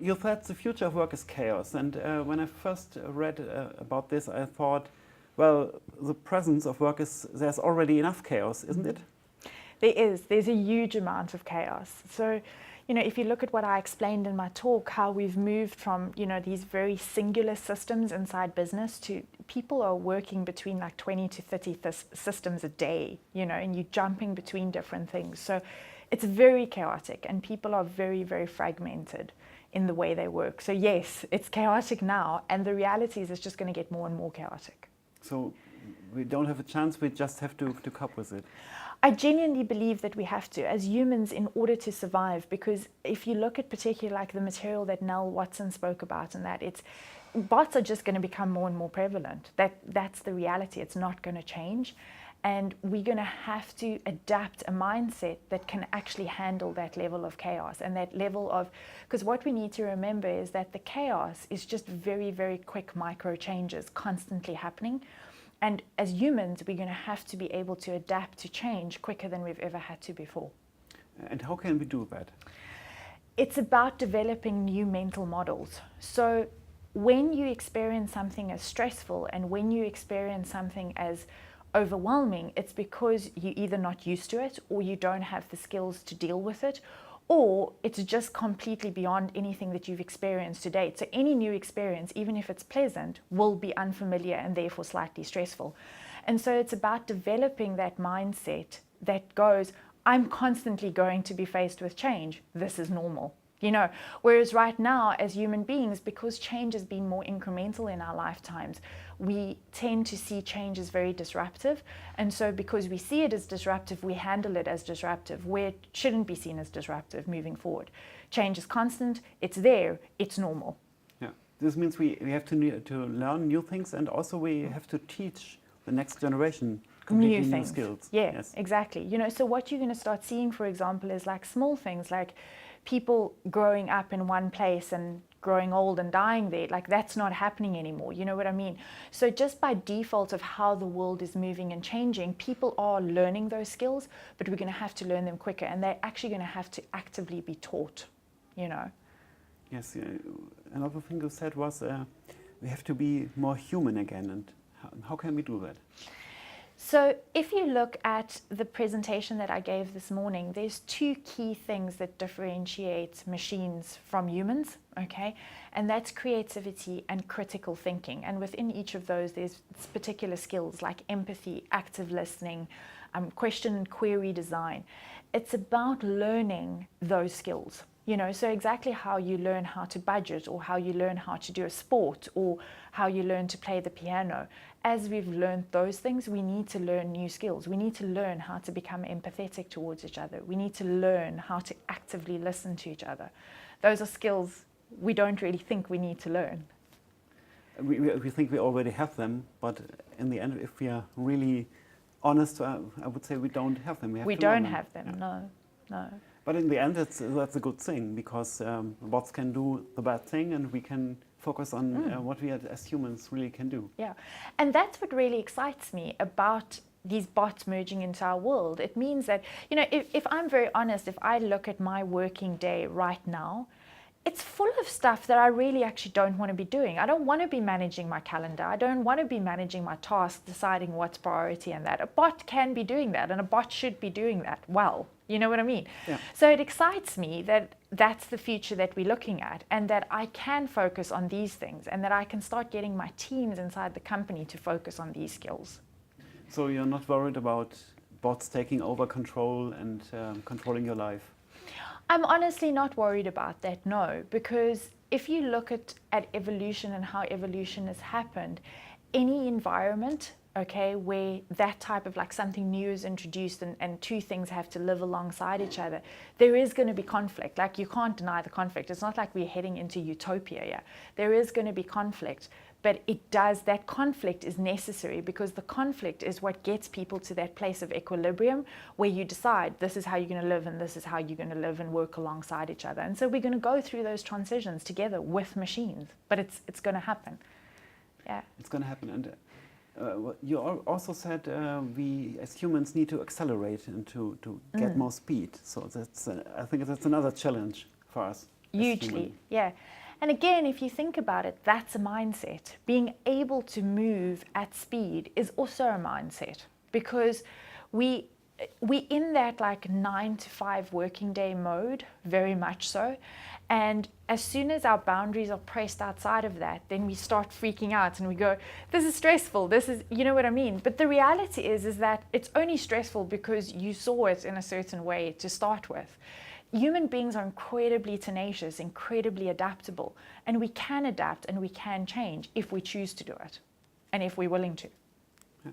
You said the future of work is chaos, and when I first read about this, I thought, well, the presence of work there's already enough chaos, isn't it? There's a huge amount of chaos. So, if you look at what I explained in my talk, how we've moved from, these very singular systems inside business to people are working between like 20 to 30 systems a day, and you're jumping between different things. So it's very chaotic, and people are very, very fragmented in the way they work. So yes, it's chaotic now, and the reality is it's just going to get more and more chaotic. So we don't have a chance, we just have to cope with it. I genuinely believe that we have to, as humans, in order to survive, because if you look at particularly like the material that Nell Watson spoke about and that, bots are just going to become more and more prevalent. That's the reality. It's not going to change. And we're going to have to adapt a mindset that can actually handle that level of chaos and that level of, because what we need to remember is that the chaos is just very, very quick micro changes constantly happening. And as humans, we're going to have to be able to adapt to change quicker than we've ever had to before. And how can we do that? It's about developing new mental models. So when you experience something as stressful and when you experience something as overwhelming, it's because you're either not used to it or you don't have the skills to deal with it, or it's just completely beyond anything that you've experienced to date. So any new experience, even if it's pleasant, will be unfamiliar and therefore slightly stressful. And so it's about developing that mindset that goes, I'm constantly going to be faced with change. This is normal. Whereas right now as human beings, because change has been more incremental in our lifetimes, we tend to see change as very disruptive. And so because we see it as disruptive, we handle it as disruptive, where it shouldn't be seen as disruptive moving forward. Change is constant, it's there, it's normal. Yeah, this means we have to learn new things, and also we have to teach the next generation completely new skills. Yeah, yes. Exactly. So what you're going to start seeing, for example, is like small things like people growing up in one place and growing old and dying there. Like that's not happening anymore. You know what I mean? So just by default of how the world is moving and changing, people are learning those skills, but we're going to have to learn them quicker, and they're actually going to have to actively be taught, Yes, another thing you said was we have to be more human again, and how can we do that? So if you look at the presentation that I gave this morning, there's two key things that differentiate machines from humans, okay? And that's creativity and critical thinking. And within each of those, there's particular skills like empathy, active listening, question and query design. It's about learning those skills. So exactly how you learn how to budget, or how you learn how to do a sport, or how you learn to play the piano. As we've learned those things, we need to learn new skills. We need to learn how to become empathetic towards each other. We need to learn how to actively listen to each other. Those are skills we don't really think we need to learn. We think we already have them, but in the end, if we are really honest, I would say we don't have them. We don't have them, yeah. No. But in the end, that's a good thing, because bots can do the bad thing, and we can focus on what we as humans really can do. Yeah, and that's what really excites me about these bots merging into our world. It means that, if I'm very honest, if I look at my working day right now, it's full of stuff that I really actually don't want to be doing. I don't want to be managing my calendar. I don't want to be managing my tasks, deciding what's priority and that. A bot can be doing that, and a bot should be doing that well. You know what I mean? Yeah. So it excites me that that's the future that we're looking at, and that I can focus on these things, and that I can start getting my teams inside the company to focus on these skills. So you're not worried about bots taking over control and controlling your life? I'm honestly not worried about that, no, because if you look at evolution and how evolution has happened, any environment, okay, where that type of like something new is introduced and two things have to live alongside each other, there is going to be conflict. Like, you can't deny the conflict. It's not like we're heading into utopia, yeah. There is going to be conflict. But that conflict is necessary, because the conflict is what gets people to that place of equilibrium where you decide this is how you're going to live and this is how you're going to live and work alongside each other. And so we're going to go through those transitions together with machines, but it's going to happen. Yeah. It's going to happen. And you also said we as humans need to accelerate and to get more speed. So I think that's another challenge for us. Hugely, human. yeah. And again, if you think about it, that's a mindset. Being able to move at speed is also a mindset, because we in that like 9 to 5 working day mode, very much so. And as soon as our boundaries are pressed outside of that, then we start freaking out and we go, this is stressful, this is, you know what I mean? But the reality is that it's only stressful because you saw it in a certain way to start with. Human beings are incredibly tenacious, incredibly adaptable, and we can adapt and we can change if we choose to do it and if we're willing to. Yeah.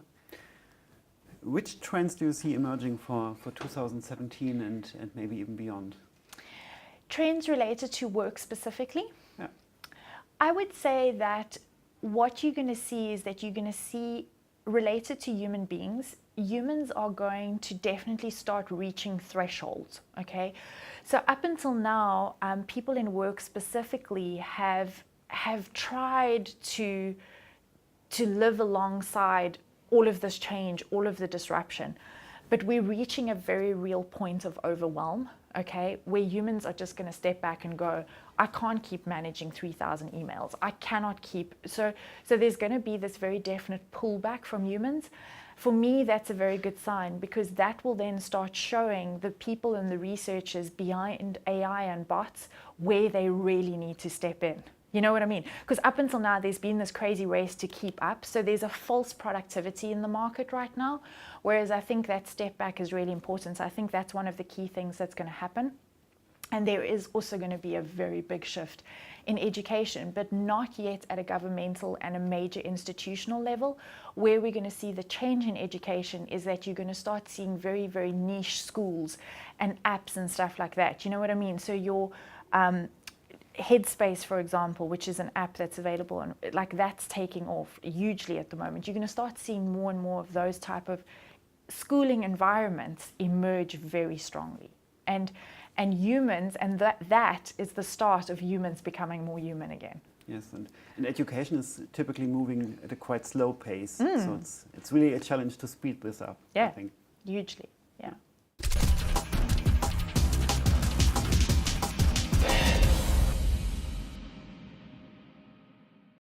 Which trends do you see emerging for 2017 and maybe even beyond? Trends related to work specifically? Yeah. I would say that what you're going to see is that you're going to see, related to human beings, humans are going to definitely start reaching thresholds, okay? So up until now, people in work specifically have tried to live alongside all of this change, all of the disruption. But we're reaching a very real point of overwhelm, okay, where humans are just going to step back and go, I can't keep managing 3,000 emails. I cannot keep, so there's going to be this very definite pullback from humans. For me, that's a very good sign, because that will then start showing the people and the researchers behind AI and bots where they really need to step in. You know what I mean? Because up until now, there's been this crazy race to keep up. So there's a false productivity in the market right now, whereas I think that step back is really important. So I think that's one of the key things that's going to happen. And there is also going to be a very big shift in education, but not yet at a governmental and a major institutional level. Where we're going to see the change in education is that you're going to start seeing very, very niche schools and apps and stuff like that. You know what I mean? So your Headspace, for example, which is an app that's available, and like that's taking off hugely at the moment. You're going to start seeing more and more of those type of schooling environments emerge very strongly. And humans, and that is the start of humans becoming more human again. Yes, and education is typically moving at a quite slow pace, so it's really a challenge to speed this up, Yeah, I think. hugely, yeah.